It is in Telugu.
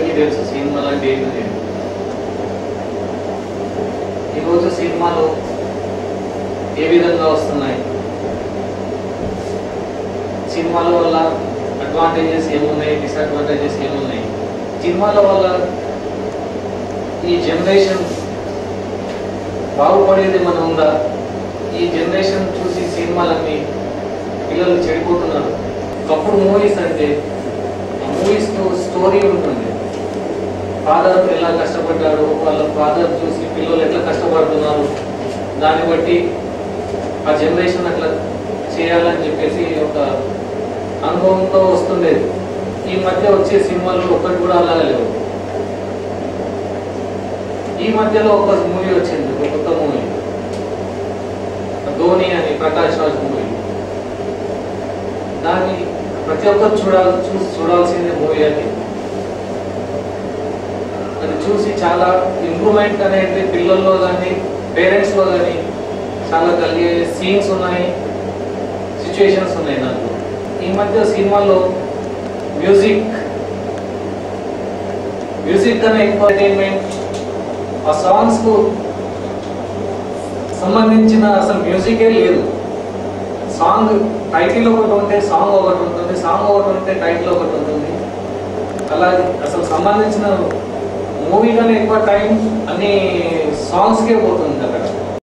అందరికీ తెలుసు సినిమాలు అంటే ఏంటి. ఈరోజు సినిమాలు ఏ విధంగా వస్తున్నాయి, సినిమాల వల్ల అడ్వాంటేజెస్ ఏమున్నాయి, డిసడ్వాంటేజెస్ ఏమున్నాయి, సినిమాల వల్ల ఈ జనరేషన్ బాగుపడేది మన ఉందా, ఈ జనరేషన్ చూసి సినిమాలన్నీ పిల్లలు చెడిపోతున్నారు. ఒకప్పుడు మూవీస్ అంటే ఆ మూవీస్ స్టోరీ ఉంటుంది, ఫాదర్ ఎలా కష్టపడ్డాడు, వాళ్ళ ఫాదర్ చూసి పిల్లలు ఎట్లా కష్టపడుతున్నారు, దాన్ని బట్టి ఆ జనరేషన్ అట్లా చేయాలని చెప్పేసి ఒక అనుభవంతో వస్తుండేది. ఈ మధ్య వచ్చే సినిమాలు ఒక్కటి కూడా అలాగే లేవు. ఈ మధ్యలో ఒక మూవీ వచ్చింది, ఒక కొత్త మూవీ, ధోని అని, ప్రకాష్ రాజ్ మూవీ. దాన్ని ప్రతి ఒక్కరు చూడాల్సిందే మూవీ. అది చూసి చాలా ఇంప్రూవ్మెంట్ అనేది పిల్లల్లో కానీ పేరెంట్స్లో కానీ చాలా కలిగే సీన్స్ ఉన్నాయి, సిచ్యువేషన్స్ ఉన్నాయి. నాకు ఈ మధ్య సినిమాల్లో మ్యూజిక్ కన్నా ఎక్కువ ఎంటర్టైన్మెంట్, ఆ సాంగ్స్కు సంబంధించిన అసలు మ్యూజికే లేదు. సాంగ్ టైటిల్ ఒకటి ఉంటే సాంగ్ ఒకటి ఉంటుంది, సాంగ్ ఒకటి ఉంటే టైటిల్ ఒకటి ఉంటుంది. అలాగే అసలు సంబంధించిన మూవీ కానీ ఎక్కువ టైం అన్ని సాంగ్స్కే పోతుంది అక్కడ.